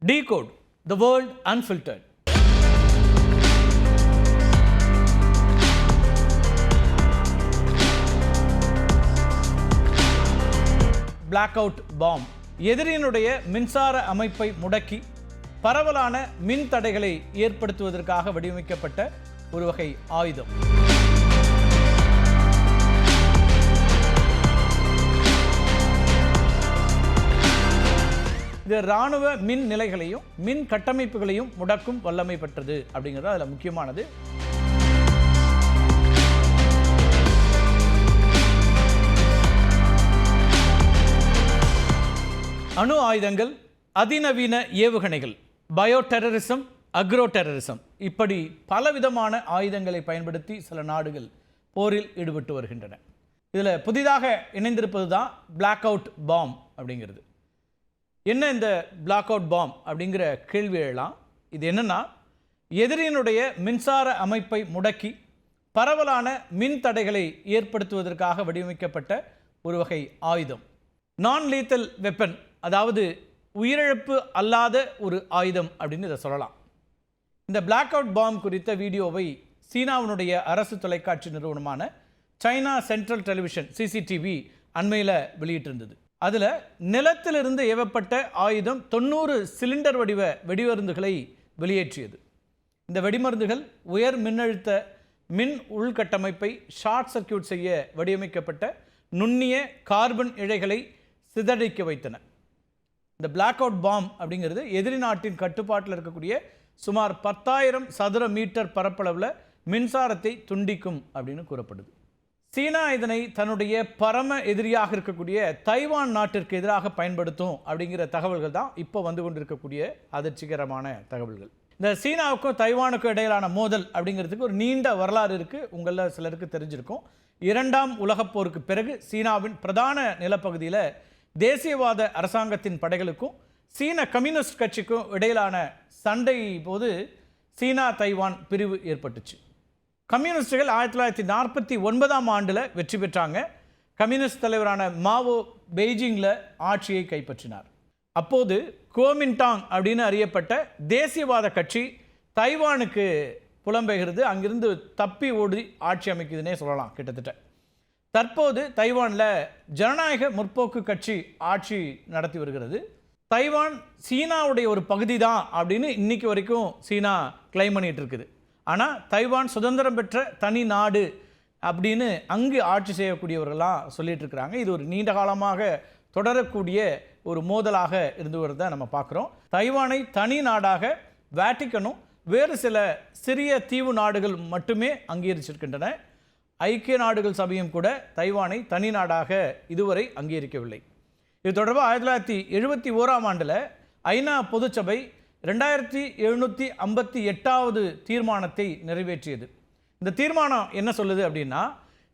Decode the world unfiltered. Blackout bomb. எதிரியினுடைய மின்சார அமைப்பை முடக்கி பரவலான மின் தடைகளை ஏற்படுத்துவதற்காக வடிவமைக்கப்பட்ட ஒரு வகை ஆயுதம். இது இராணுவ மின் நிலைகளையும் மின் கட்டமைப்புகளையும் முடக்கும் வல்லமை பெற்றது அப்படிங்கிறது அதில் முக்கியமானது. அணு ஆயுதங்கள், அதிநவீன ஏவுகணைகள், பயோ டெரரிசம், அக்ரோ டெரரிசம், இப்படி பலவிதமான ஆயுதங்களை பயன்படுத்தி சில நாடுகள் போரில் ஈடுபட்டு வருகின்றன. இதில் புதிதாக இணைந்திருப்பது தான் பிளாக் அவுட் பாம் அப்படிங்கிறது. என்ன இந்த பிளாக் அவுட் பாம் அப்படிங்கிற கேள்வி எழலாம். இது என்னன்னா, எதிரியினுடைய மின்சார அமைப்பை முடக்கி பரவலான மின் தடைகளை ஏற்படுத்துவதற்காக வடிவமைக்கப்பட்ட ஒரு வகை ஆயுதம். நான் லீத்தல் வெப்பன், அதாவது உயிரிழப்பு அல்லாத ஒரு ஆயுதம் அப்படின்னு இதை சொல்லலாம். இந்த பிளாக் அவுட் பாம் குறித்த வீடியோவை சீனாவினுடைய அரசு தொலைக்காட்சி நிறுவனமான சைனா சென்ட்ரல் டெலிவிஷன் சிசிடிவி அண்மையில் வெளியிட்டிருந்தது. அதில் நிலத்திலிருந்து ஏவப்பட்ட ஆயுதம் 90 சிலிண்டர் வடிவ வெடிமருந்துகளை வெளியேற்றியது. இந்த வெடிமருந்துகள் உயர் மின்னழுத்த மின் உள்கட்டமைப்பை ஷார்ட் சர்க்கியூட் செய்ய வடிவமைக்கப்பட்ட நுண்ணிய கார்பன் இழைகளை சிதறடிக்க வைத்தன. இந்த பிளாக் அவுட் பாம் அப்படிங்கிறது எதிரி நாட்டின் கட்டுப்பாட்டில் இருக்கக்கூடிய சுமார் 10,000 சதுர மீட்டர் பரப்பளவில் மின்சாரத்தை துண்டிக்கும் அப்படின்னு கூறப்படுது. சீனா இதனை தன்னுடைய பரம எதிரியாக இருக்கக்கூடிய தைவான் நாட்டிற்கு எதிராக பயன்படுத்தும் அப்படிங்கிற தகவல்கள் தான் இப்போ வந்து கொண்டிருக்கக்கூடிய அதிர்ச்சிகரமான தகவல்கள். இந்த சீனாவுக்கும் தைவானுக்கும் இடையிலான மோதல் அப்படிங்கிறதுக்கு ஒரு நீண்ட வரலாறு இருக்குது. உங்களில் சிலருக்கு தெரிஞ்சிருக்கும். 2ஆம் உலகப் போருக்கு பிறகு சீனாவின் பிரதான நிலப்பகுதியில் தேசியவாத அரசாங்கத்தின் படைகளுக்கும் சீன கம்யூனிஸ்ட் கட்சிக்கும் இடையிலான சண்டை போது சீனா தைவான் பிரிவு ஏற்பட்டுச்சு. கம்யூனிஸ்டுகள் 1949ஆம் ஆண்டில் வெற்றி பெற்றாங்க. கம்யூனிஸ்ட் தலைவரான மாவோ பெய்ஜிங்கில் ஆட்சியை கைப்பற்றினார். அப்போது குவோமின்டாங் அப்படின்னு அறியப்பட்ட தேசியவாத கட்சி தைவானுக்கு புலம்பெயர்ந்து அங்கிருந்து தப்பி ஓடி ஆட்சி அமைக்குதுன்னே சொல்லலாம். கிட்டத்தட்ட தற்போது தைவானில் ஜனநாயக முற்போக்கு கட்சி ஆட்சி நடத்தி வருகிறது. தைவான் சீனாவுடைய ஒரு பகுதி தான் அப்படின்னு இன்னைக்கு வரைக்கும் சீனா கிளைம் பண்ணிட்டு இருக்குது. ஆனால் தைவான் சுதந்திரம் பெற்ற தனி நாடு அப்படின்னு அங்கு ஆட்சி செய்யக்கூடியவர்கள்லாம் சொல்லிட்டு இருக்கிறாங்க. இது ஒரு நீண்ட காலமாக தொடரக்கூடிய ஒரு மோதலாக இருந்து வரதை நம்ம பார்க்குறோம். தைவானை தனி நாடாக வேட்டிக்கனும் வேறு சில சிறிய தீவு நாடுகள் மட்டுமே அங்கீகரிச்சிருக்கின்றன. ஐக்கிய நாடுகள் சபையும் கூட தைவானை தனி நாடாக இதுவரை அங்கீகரிக்கவில்லை. இது தொடர்பாக 1971ஆம் ஆண்டில் ஐநா பொதுச்சபை 2758வது தீர்மானத்தை நிறைவேற்றியது. இந்த தீர்மானம் என்ன சொல்லுது அப்படின்னா,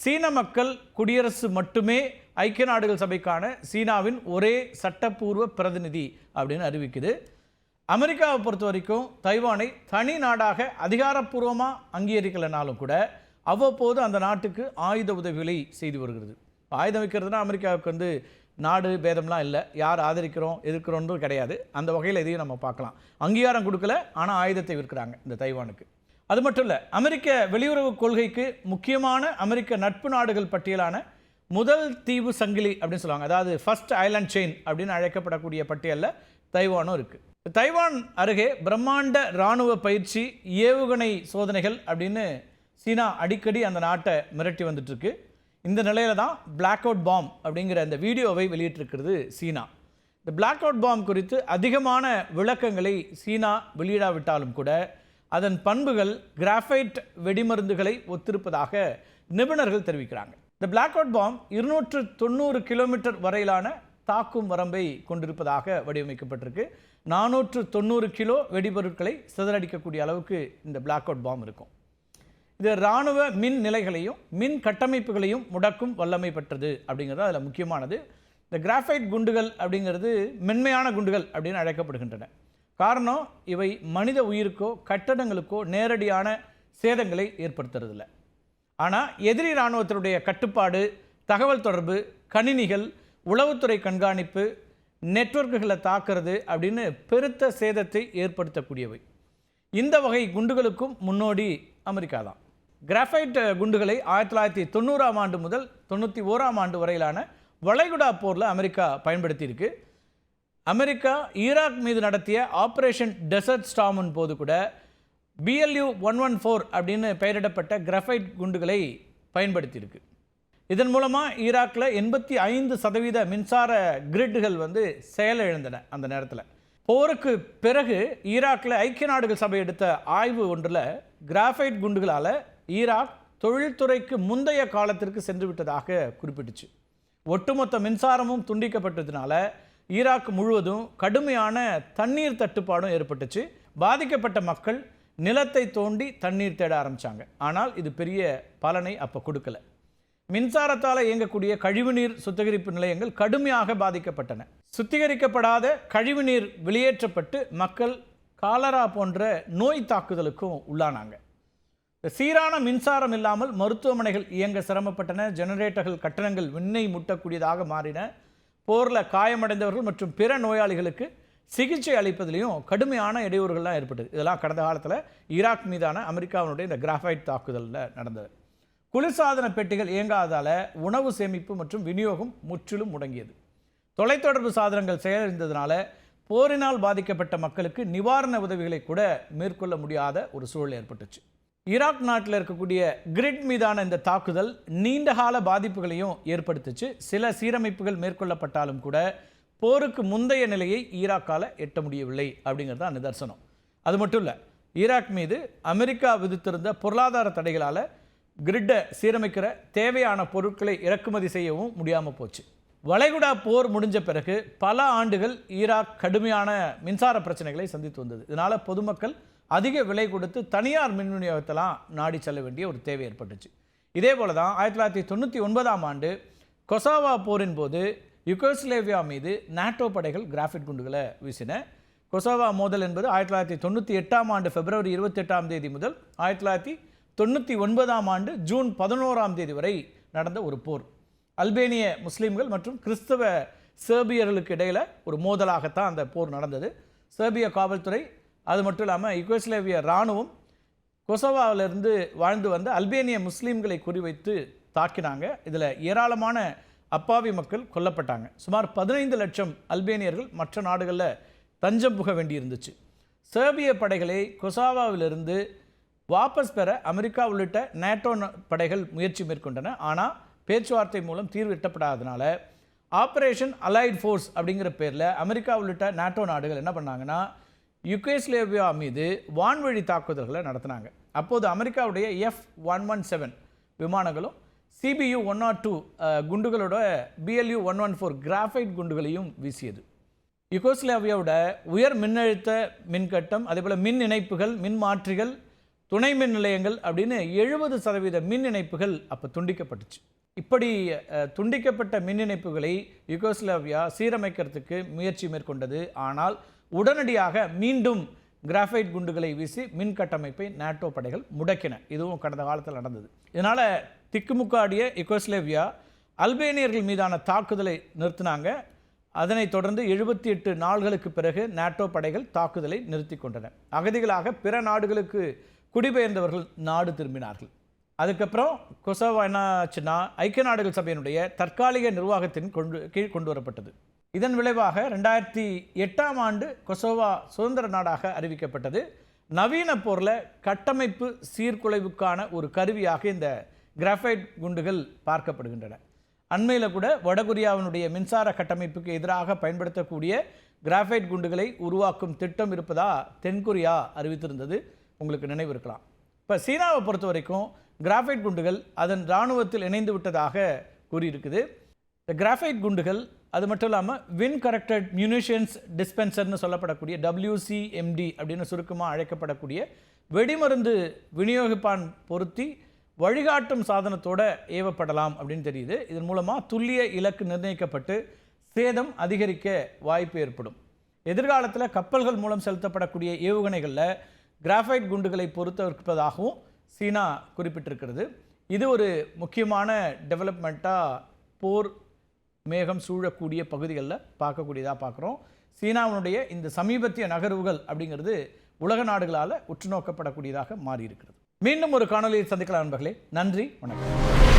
சீன மக்கள் குடியரசு மட்டுமே ஐக்கிய நாடுகள் சபைக்கான சீனாவின் ஒரே சட்டப்பூர்வ பிரதிநிதி அப்படின்னு அறிவிக்குது. அமெரிக்காவை பொறுத்த வரைக்கும் தைவானை தனி நாடாக அதிகாரப்பூர்வமாக அங்கீகரிக்கலைனாலும் கூட அவ்வப்போது அந்த நாட்டுக்கு ஆயுத உதவிகளை செய்து வருகிறது. ஆயுதம் வைக்கிறதுனா அமெரிக்காவுக்கு வந்து நாடு பேதம்லாம் இல்லை, யார் ஆதரிக்கிறோம் எதிர்க்கிறோன்றும் கிடையாது. அந்த வகையில் இதையும் நம்ம பார்க்கலாம். அங்கீகாரம் கொடுக்கல, ஆனால் ஆயுதத்தை விற்கிறாங்க இந்த தைவானுக்கு. அது மட்டும் இல்லை, அமெரிக்க வெளியுறவு கொள்கைக்கு முக்கியமான அமெரிக்க நட்பு நாடுகள் பட்டியலான முதல் தீவு சங்கிலி அப்படின்னு சொல்லுவாங்க, அதாவது ஃபர்ஸ்ட் ஐலாண்ட் செயின் அப்படின்னு அழைக்கப்படக்கூடிய பட்டியலில் தைவானும் இருக்குது. தைவான் அருகே பிரம்மாண்ட இராணுவ பயிற்சி, ஏவுகணை சோதனைகள் அப்படின்னு சீனா அடிக்கடி அந்த நாட்டை மிரட்டி வந்துட்டுருக்கு. இந்த நிலையில தான் பிளாக் அவுட் பாம் அப்படிங்கிற அந்த வீடியோவை வெளியிட்டிருக்கிறது சீனா. இந்த பிளாக் அவுட் பாம் குறித்து அதிகமான விளக்கங்களை சீனா வெளியிடாவிட்டாலும் கூட அதன் பண்புகள் கிராஃபைட் வெடிமருந்துகளை ஒத்திருப்பதாக நிபுணர்கள் தெரிவிக்கிறாங்க. இந்த பிளாக் அவுட் பாம் 290 கிலோமீட்டர் வரையிலான தாக்கும் வரம்பை கொண்டிருப்பதாக வடிவமைக்கப்பட்டிருக்கு. 490 கிலோ வெடிபொருட்களை சிதறடிக்கக்கூடிய அளவுக்கு இந்த பிளாக் அவுட் பாம் இருக்கும். இது இராணுவ மின் நிலைகளையும் மின் கட்டமைப்புகளையும் முடக்கும் வல்லமை பெற்றது அப்படிங்கிறது அதில் முக்கியமானது. இந்த கிராஃபைட் குண்டுகள் அப்படிங்கிறது மென்மையான குண்டுகள் அப்படின்னு அழைக்கப்படுகின்றன. காரணம், இவை மனித உயிருக்கோ கட்டடங்களுக்கோ நேரடியான சேதங்களை ஏற்படுத்துறதில்லை. ஆனால் எதிரி இராணுவத்தினுடைய கட்டுப்பாடு, தகவல் தொடர்பு, கணினிகள், உளவுத்துறை கண்காணிப்பு, நெட்வொர்க்குகளை தாக்குறது அப்படின்னு பெருத்த சேதத்தை ஏற்படுத்தக்கூடியவை. இந்த வகை குண்டுகளுக்கும் முன்னோடி அமெரிக்கா தான். கிராஃபைட் குண்டுகளை 1990ஆம் ஆண்டு முதல் 91ஆம் ஆண்டு வரையிலான வளைகுடா போரில் அமெரிக்கா பயன்படுத்தியிருக்கு. அமெரிக்கா ஈராக் மீது நடத்திய ஆப்ரேஷன் டெசர்ட் ஸ்டார்மின் போது கூட BLU 114 அப்படின்னு பெயரிடப்பட்ட கிராஃபைட் குண்டுகளை பயன்படுத்தியிருக்கு. இதன் மூலமாக ஈராக்கில் 85% மின்சார கிரிட்டுகள் செயலிழந்தன. அந்த நேரத்தில் போருக்கு பிறகு ஈராக்கில் ஐக்கிய நாடுகள் சபை எடுத்த ஆய்வு ஒன்றில் கிராஃபைட் குண்டுகளால் ஈராக் தொழில்துறைக்கு முந்தைய காலத்திற்கு சென்று விட்டதாக குறிப்பிட்டுச்சு. ஒட்டுமொத்த மின்சாரமும் துண்டிக்கப்பட்டதுனால ஈராக் முழுவதும் கடுமையான தண்ணீர் தட்டுப்பாடும் ஏற்பட்டுச்சு. பாதிக்கப்பட்ட மக்கள் நிலத்தை தோண்டி தண்ணீர் தேட ஆரம்பித்தாங்க. ஆனால் இது பெரிய பலனை அப்போ கொடுக்கல. மின்சாரத்தால் இயங்கக்கூடிய கழிவுநீர் சுத்திகரிப்பு நிலையங்கள் கடுமையாக பாதிக்கப்பட்டன. சுத்திகரிக்கப்படாத கழிவுநீர் வெளியேற்றப்பட்டு மக்கள் காலரா போன்ற நோய் தாக்குதலுக்கும் உள்ளானாங்க. சீரான மின்சாரம் இல்லாமல் மருத்துவமனைகள் இயங்க சிரமப்பட்டன. ஜெனரேட்டர்கள் கட்டணங்கள் விண்ணை முட்டக்கூடியதாக மாறின. போரில் காயமடைந்தவர்கள் மற்றும் பிற நோயாளிகளுக்கு சிகிச்சை அளிப்பதிலையும் கடுமையான இடையூறுகள்லாம் ஏற்பட்டது. இதெல்லாம் கடந்த காலத்தில் ஈராக் மீதான அமெரிக்காவினுடைய இந்த கிராஃபைட் தாக்குதலில் நடந்தது. குளிர்சாதன பெட்டிகள் இயங்காதால் உணவு சேமிப்பு மற்றும் விநியோகம் முற்றிலும் முடங்கியது. தொலைத்தொடர்பு சாதனங்கள் செயலிழந்ததுனால போரினால் பாதிக்கப்பட்ட மக்களுக்கு நிவாரண உதவிகளை கூட மேற்கொள்ள முடியாத ஒரு சூழல் ஏற்பட்டுச்சு. ஈராக் நாட்டில் இருக்கக்கூடிய கிரிட் மீதான இந்த தாக்குதல் நீண்டகால பாதிப்புகளையும் ஏற்படுத்துச்சு. சில சீரமைப்புகள் மேற்கொள்ளப்பட்டாலும் கூட போருக்கு முந்தைய நிலையை ஈராக்கால் எட்ட முடியவில்லை அப்படிங்கிறது தான் நிதர்சனம். அது மட்டும் இல்லை, ஈராக் மீது அமெரிக்கா விதித்திருந்த பொருளாதார தடைகளால் கிரிட்டை சீரமைக்கிற தேவையான பொருட்களை இறக்குமதி செய்யவும் முடியாமல் போச்சு. வளைகுடா போர் முடிஞ்ச பிறகு பல ஆண்டுகள் ஈராக் கடுமையான மின்சார பிரச்சனைகளை சந்தித்து வந்தது. இதனால் பொதுமக்கள் அதிக விலை கொடுத்து தனியார் மின் விநியோகத்தெல்லாம் நாடி செல்ல வேண்டிய ஒரு தேவை ஏற்பட்டுச்சு. இதே போல தான் 1999ஆம் ஆண்டு கொசாவா போரின் போது யுகோஸ்லேவியா மீது நாட்டோ படைகள் கிராஃபைட் குண்டுகளை வீசின. கொசாவா மோதல் என்பது 1998ஆம் ஆண்டு பிப்ரவரி 28ஆம் தேதி முதல் 1999ஆம் ஆண்டு ஜூன் 11ஆம் தேதி வரை நடந்த ஒரு போர். அல்பேனிய முஸ்லீம்கள் மற்றும் கிறிஸ்தவ சேர்பியர்களுக்கு இடையில் ஒரு மோதலாகத்தான் அந்த போர் நடந்தது. சேர்பிய காவல்துறை, அது மட்டும் இல்லாமல் யுகோஸ்லேவிய இராணுவம் கொசோவாவிலிருந்து வாழ்ந்து வந்த அல்பேனிய முஸ்லீம்களை குறிவைத்து தாக்கினாங்க. இதில் ஏராளமான அப்பாவி மக்கள் கொல்லப்பட்டாங்க. சுமார் 15 லட்சம் அல்பேனியர்கள் மற்ற நாடுகளில் தஞ்சம் புக வேண்டியிருந்துச்சு. சேர்பிய படைகளை கொசாவாவிலிருந்து வாபஸ் பெற அமெரிக்கா உள்ளிட்ட நேட்டோ படைகள் முயற்சி மேற்கொண்டன. ஆனால் பேச்சுவார்த்தை மூலம் தீர்வு எட்டப்படாதனால ஆப்ரேஷன் அலைட் ஃபோர்ஸ் அப்படிங்கிற பேரில் அமெரிக்கா உள்ளிட்ட நேட்டோ நாடுகள் என்ன பண்ணாங்கன்னா யுகோஸ்லேவியா மீது வான்வழி தாக்குதல்களை நடத்தினாங்க. அப்போது அமெரிக்காவுடைய F-117 விமானங்களும் CBU 102 குண்டுகளோட BLU 114 கிராஃபைட் குண்டுகளையும் வீசியது. யுகோஸ்லேவியாவோட உயர் மின்னழுத்த மின்கட்டம், அதேபோல் மின் இணைப்புகள், மின் மாற்றிகள், துணை மின் நிலையங்கள் அப்படின்னு 70% மின் இணைப்புகள் அப்போ துண்டிக்கப்பட்டுச்சு. இப்படி துண்டிக்கப்பட்ட மின் இணைப்புகளை யுகோஸ்லேவியா சீரமைக்கிறதுக்கு முயற்சி மேற்கொண்டது. ஆனால் உடனடியாக மீண்டும் கிராஃபைட் குண்டுகளை வீசி மின் கட்டமைப்பை நாட்டோ படைகள் முடக்கின. இதுவும் கடந்த காலத்தில் நடந்தது. இதனால் திக்குமுக்காடிய யுகோஸ்லேவியா அல்பேனியர்கள் மீதான தாக்குதலை நிறுத்தினாங்க. அதனைத் தொடர்ந்து 78 நாள்களுக்கு பிறகு நாட்டோ படைகள் தாக்குதலை நிறுத்தி கொண்டன. அகதிகளாக பிற நாடுகளுக்கு குடிபெயர்ந்தவர்கள் நாடு திரும்பினார்கள். அதுக்கப்புறம் கொசோவா என்ன ஆச்சுன்னா ஐக்கிய நாடுகள் சபையினுடைய தற்காலிக நிர்வாகத்தின் கீழ் கொண்டு வரப்பட்டது. இதன் விளைவாக 2008ஆம் ஆண்டு கொசோவா சுதந்திர நாடாக அறிவிக்கப்பட்டது. நவீன போரில் கட்டமைப்பு சீர்குலைவுக்கான ஒரு கருவியாக இந்த கிராஃபைட் குண்டுகள் பார்க்கப்படுகின்றன. அண்மையில் கூட வடகொரியாவினுடைய மின்சார கட்டமைப்புக்கு எதிராக பயன்படுத்தக்கூடிய கிராஃபைட் குண்டுகளை உருவாக்கும் திட்டம் இருப்பதா தென்கொரியா அறிவித்திருந்தது, உங்களுக்கு நினைவு இருக்கலாம். இப்போ சீனாவை பொறுத்த வரைக்கும் கிராஃபைட் குண்டுகள் அதன் இராணுவத்தில் இணைந்து விட்டதாக கூறியிருக்குது. இந்த கிராஃபைட் குண்டுகள் அது மட்டும் இல்லாமல் வின் கரெக்டட் மியூனிஷன்ஸ் டிஸ்பென்சர்னு சொல்லப்படக்கூடிய WCMD அப்படின்னு சுருக்கமாக அழைக்கப்படக்கூடிய வெடிமருந்து விநியோகிப்பான் பொருத்தி வழிகாட்டும் சாதனத்தோட ஏவப்படலாம் அப்படின்னு தெரியுது. இதன் மூலமாக துல்லிய இலக்கு நிர்ணயிக்கப்பட்டு சேதம் அதிகரிக்க வாய்ப்பு ஏற்படும். எதிர்காலத்தில் கப்பல்கள் மூலம் செலுத்தப்படக்கூடிய ஏவுகணைகளில் கிராஃபைட் குண்டுகளை பொறுத்திருப்பதாகவும் சீனா குறிப்பிட்டிருக்கிறது. இது ஒரு முக்கியமான டெவலப்மெண்ட்டாக போர் மேகம் சூழக்கூடிய பகுதிகளில் பார்க்கக்கூடியதாக பார்க்குறோம். சீனாவினுடைய இந்த சமீபத்திய நகர்வுகள் அப்படிங்கிறது உலக நாடுகளால் உற்று நோக்கப்படக்கூடியதாக மாறி இருக்கிறது. மீண்டும் ஒரு காணொலியில் சந்திக்கலாம் நண்பர்களே. நன்றி, வணக்கம்.